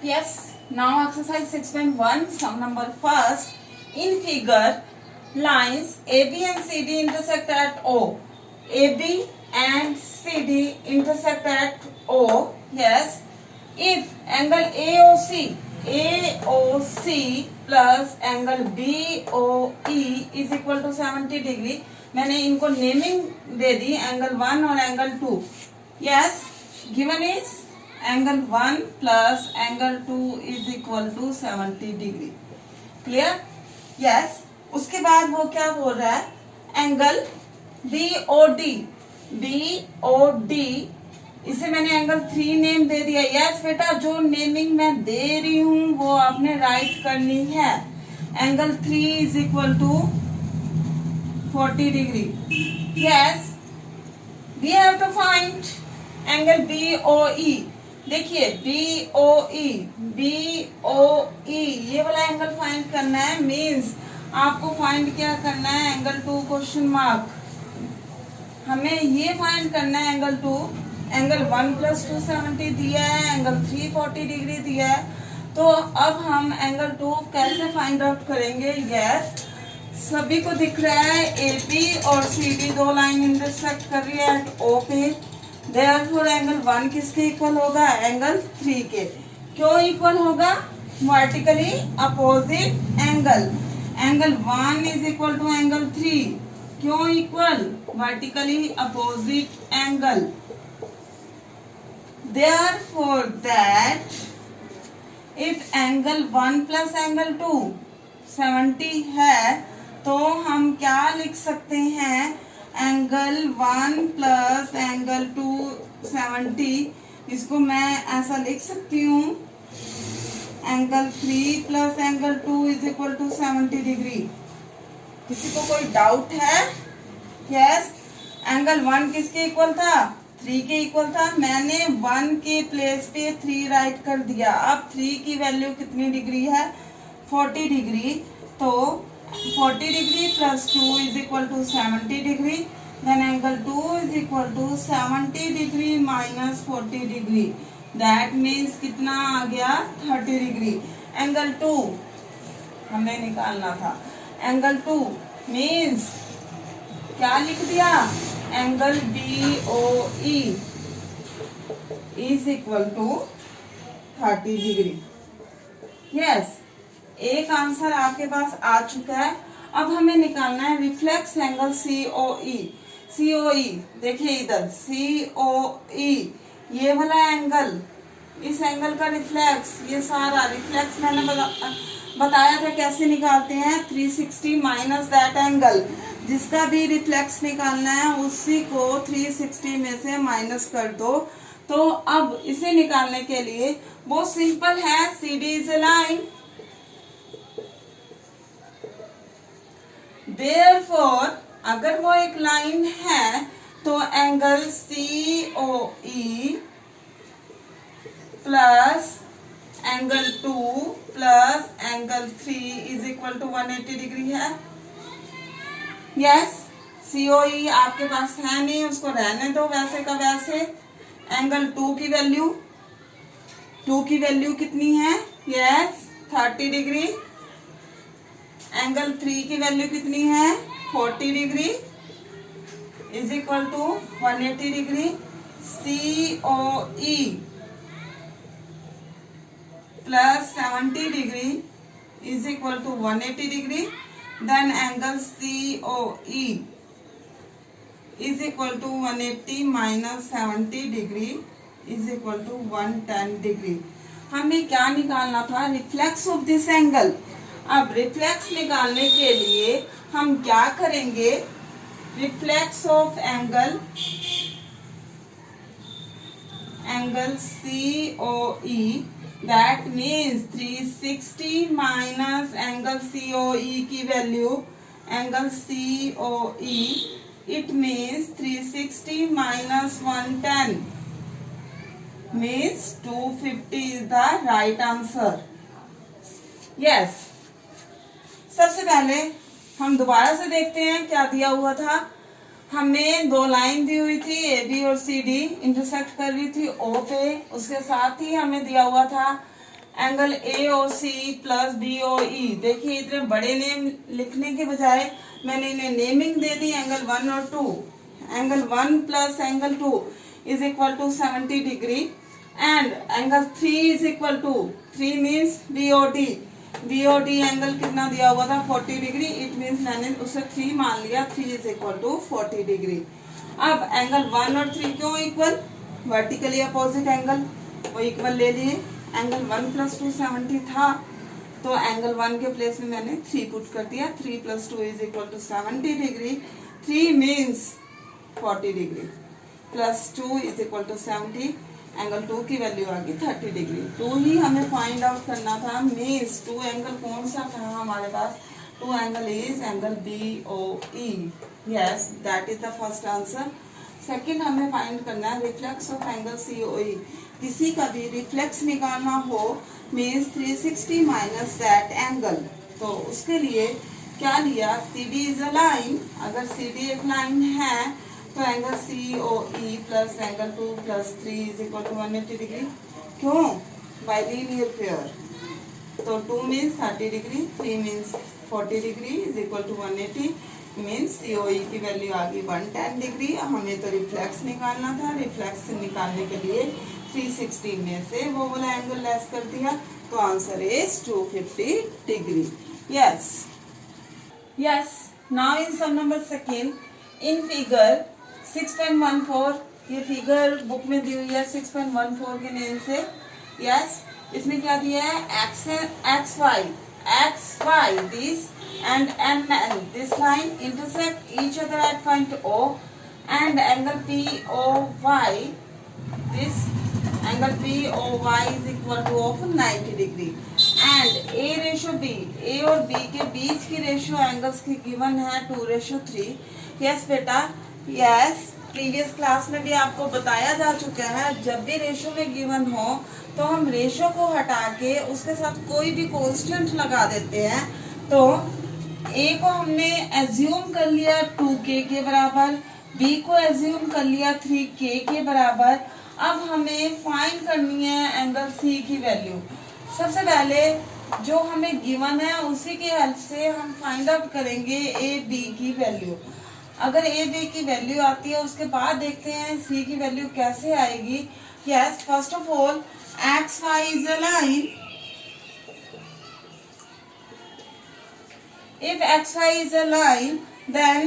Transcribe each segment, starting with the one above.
Yes, now exercise 6.1, sum number first. In figure, lines AB and CD intersect at O. AB and CD intersect at O. Yes. If angle AOC plus angle BOE is equal to 70 degree. मैंने इनको naming दे दी, angle 1 और angle 2. Yes, given is angle 1 plus angle 2 is equal to 70 degree. Clear? Yes. उसके बाद वो क्या बोल रहा है, एंगल BOD, इसे मैंने एंगल 3 नेम दे दिया. यस बेटा, जो नेमिंग मैं दे रही हूं वो आपने राइट करनी है. Angle 3 is equal to 40 degree. Yes, we have to find angle BOE. देखिए BOE ये वाला एंगल फाइंड करना है. मींस आपको फाइंड क्या करना है, एंगल 2 क्वेश्चन मार्क. हमें ये फाइंड करना है एंगल 2. एंगल 1 प्लस 2 70 दिया है, एंगल 3 40 डिग्री दिया है. तो अब हम एंगल 2 कैसे फाइंड आउट करेंगे. यस, सभी को दिख रहा है AB और CD दो लाइन इंटरसेक्ट कर रही है एट O पे. देयरफॉर एंगल 1 किसके इक्वल होगा, एंगल 3 के. क्यों इक्वल होगा, vertically opposite angle. Angle 1 is equal to angle 3. क्यों equal, vertically opposite angle. Therefore that if angle 1 plus angle 2 70 है, तो हम क्या लिख सकते हैं, एंगल 1 प्लस एंगल 2 70. इसको मैं ऐसा लिख सकती हूँ, angle 3 plus angle 2 is equal to 70 degree. किसी को कोई डाउट है? यस. एंगल 1 किसके इक्वल था, 3 के इक्वल था. मैंने 1 के प्लेस पे 3 राइट कर दिया. अब 3 की वैल्यू कितनी डिग्री है, 40 डिग्री. तो 40 degree plus 2 is equal to 70 degree. Then angle 2 is equal to 70 degree minus 40 degree. That means कितना आ गया, 30 डिग्री. एंगल 2 हमें निकालना था. एंगल 2 मीन्स क्या लिख दिया, angle BOE is equal to 30 degree. Yes, एक आंसर आपके पास आ चुका है. अब हमें निकालना है रिफ्लेक्स एंगल COE. देखिए इधर COE ये वाला एंगल, इस एंगल का रिफ्लेक्स, ये सारा रिफ्लेक्स मैंने बताया था कैसे निकालते हैं. 360 माइनस दैट एंगल. जिसका भी रिफ्लेक्स निकालना है उसी को 360 में से माइनस कर दो. तो अब इसे निकालने के लिए बहुत सिंपल है. CD is a line. Therefore, अगर वो एक लाइन है तो angle COE plus angle 2 plus angle 3 is equal to 180 degree है. यस, COE आपके पास है नहीं, उसको रहने दो वैसे का वैसे. एंगल 2 की वैल्यू कितनी है, यस 30 डिग्री. एंगल 3 की वैल्यू कितनी है, 40 degree is equal to 180 degree. COE plus 70 degree is equal to 180 degree. Then angle COE is equal to 180 minus 70 degree is equal to 110 degree. हमें क्या निकालना था, रिफ्लेक्स ऑफ दिस एंगल. अब reflex निकालने के लिए हम क्या करेंगे, reflex of angle COE, that means 360 minus angle COE की value, angle COE, it means 360 minus 110 means 250 is the right answer. Yes, सबसे पहले हम दोबारा से देखते हैं क्या दिया हुआ था. हमें दो लाइन दी हुई थी, AB और CD इंटरसेक्ट कर रही थी O पे. उसके साथ ही हमें दिया हुआ था एंगल AOC प्लस BOE। देखिए इतने बड़े नेम लिखने के बजाय मैंने इन्हें नेमिंग दे दी, एंगल 1 और 2। Angle 1 plus angle 2 is equal to 70 degree and angle 3 is equal to 3 means BOD। BOD angle कितना दिया हुआ था 40 डिग्री, इट मीन्स मैंने उसे 3 मान लिया, 3 इज इक्वल टू 40 डिग्री। अब एंगल 1 और 3 क्यों इक्वल, वर्टिकली अपोजिट एंगल, वो इक्वल ले लिए। एंगल 1 प्लस 2 70 था, तो एंगल 1 के प्लेस में मैंने 3 पुट कर दिया। 3 plus 2 is equal to 70 degree, 3 means 40 degree plus 2 is equal to 70। Angle 2 की वैल्यू आ गई 30 डिग्री। 2 ही हमें फाइंड आउट करना था, मीन्स 2 एंगल कौन सा था हमारे पास, 2 angle is angle BOE। Yes, that is the first answer. Second हमें फाइंड करना है रिफ्लेक्स ऑफ एंगल COE। किसी का भी रिफ्लेक्स निकालना हो मीन्स 360 माइनस दैट एंगल, तो उसके लिए क्या लिया, CD इज अ लाइन। अगर CD एक लाइन है तो angle COE plus angle 2 plus 3 is equal to 180 degree. क्यों, बाय लीनियर पेयर। तो 2 means 30 degree, 3 means 40 degree is equal to 180, means COE की वैल्यू आ गई 110 डिग्री। हमें तो रिफ्लेक्स निकालना था, रिफ्लेक्स निकालने के लिए 360 में से वो वाला एंगल लेस कर दिया, तो answer is 250 degree. Yes yes. Now in some number second, in figure 6.14, ये फिगर बुक में दी हुई है 6.14 के नेम से। यस, इसमें क्या दिया है, XY this and MN this line intersect each other at point O and angle POY, this angle POY is equal to of 90 degree and A ratio B, A और B के बीच की ratio angles की given है 2:3। Yes बेटा, yes, previous class में भी आपको बताया जा चुका है, जब भी रेशियो में गिवन हो तो हम रेशियो को हटा के उसके साथ कोई भी कांस्टेंट लगा देते हैं। तो A को हमने एज्यूम कर लिया 2K के बराबर, B को एज्यूम कर लिया 3K के बराबर। अब हमें फाइंड करनी है एंगल C की वैल्यू। सबसे पहले जो हमें गिवन है उसी की हेल्प से हम फाइंड आउट करेंगे AB की वैल्यू। अगर AB की वैल्यू आती है उसके बाद देखते हैं C की वैल्यू कैसे आएगी। Yes, first of all XY is a line. If XY is a line, then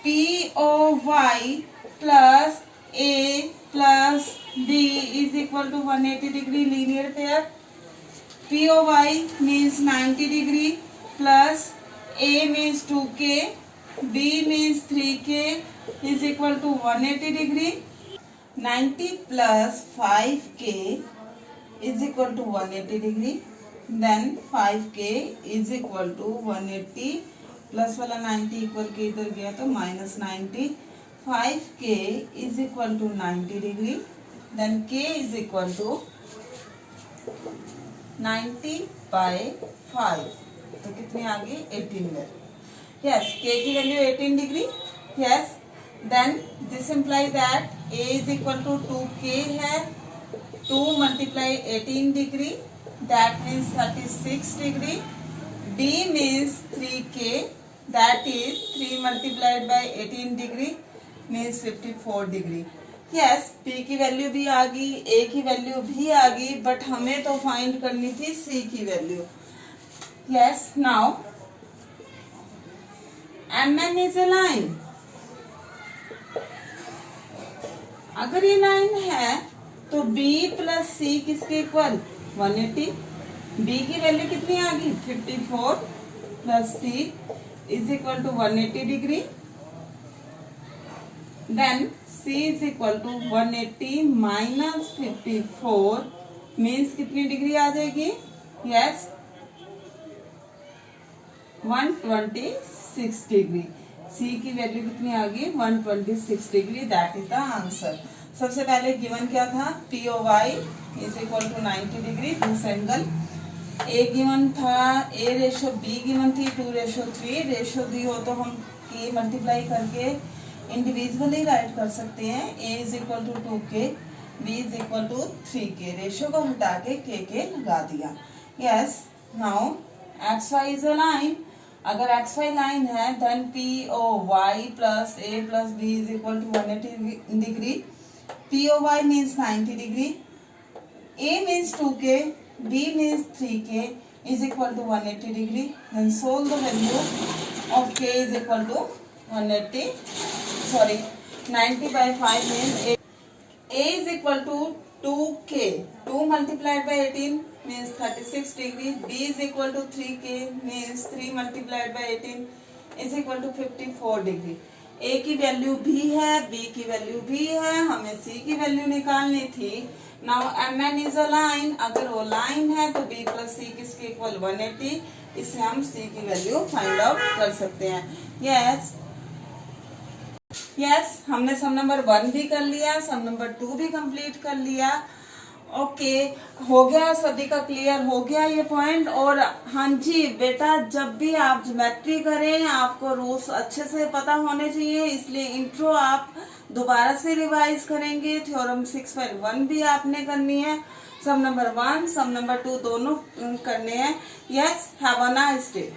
POY plus A plus B is equal to 180 degree linear pair. POY means 90 degree plus A means 2K, B means 3K is equal to 180 degree. 90 plus 5K is equal to 180 degree. Then 5K is equal to 180 plus वाला 90 equal के इधर गया तो minus 90। 5K is equal to 90 degree. Then K is equal to 90 by 5, तो कितनी आ गई 18 yes, K की value 18 degree. Yes, then this imply that A is equal to 2K है, 2 multiply 18 degree, that means 36 degree. D means 3K, that is 3 multiplied by 18 degree means 54 degree. Yes, P की value भी आ गई, A की value भी आ गई, but हमें तो find करनी थी C की value. Yes, now MN is a line. अगर ये लाइन है तो B प्लस C किसके इक्वल 180। B की वैल्यू कितनी आ गई 54 plus C is equal to 180 degree. Then C is equal to 180 minus 54 means कितनी डिग्री आ जाएगी। Yes, 126 degree. C की वैल्यू कितनी आ गई 126 degree, that is the answer. सबसे पहले गिवन क्या था, POY is equal to 90 degree, this angle. A given था, A रेशो B गिवन थी 2:3। रेशो दी हो तो हम K मल्टीप्लाई करके इंडिविजुअली राइट कर सकते हैं। A is equal to 2K, B is equal to 3K। Ratio को हटा के K लगा दिया। Yes now X Y is a line. अगर एक्स वाई लाइन है then P O Y plus A plus B is equal to 180 degree. P O Y means 90 degree. A means 2k, B means 3k is equal to 180 degree. Then solve the value of k is equal to 180. Sorry, 90 by 5 means A is equal to 2k. 2 multiplied by 18 means 36 degree. B is equal to 3k means 3 multiplied by 18 is equal to 54 degree. A की value भी है, B की value भी है, हमें C की value निकालनी थी. Now M N is a line. अगर वो लाइन है तो बी प्लस सी किसके इक्वल 180. इससे हम सी की वैल्यू फाइंड आउट कर सकते हैं. यस यस हमने सम नंबर 1 भी कर लिया, सम नंबर 2 भी कंप्लीट कर लिया. ओके हो गया, सभी का क्लियर हो गया ये पॉइंट. और हाँ जी बेटा, जब भी आप ज्योमेट्री करें आपको रूल्स अच्छे से पता होने चाहिए, इसलिए इंट्रो आप दोबारा से रिवाइज करेंगे. थ्योरम 6.1 भी आपने करनी है. सम नंबर 1 सम नंबर 2 दोनों करने हैं. Yes have a nice day.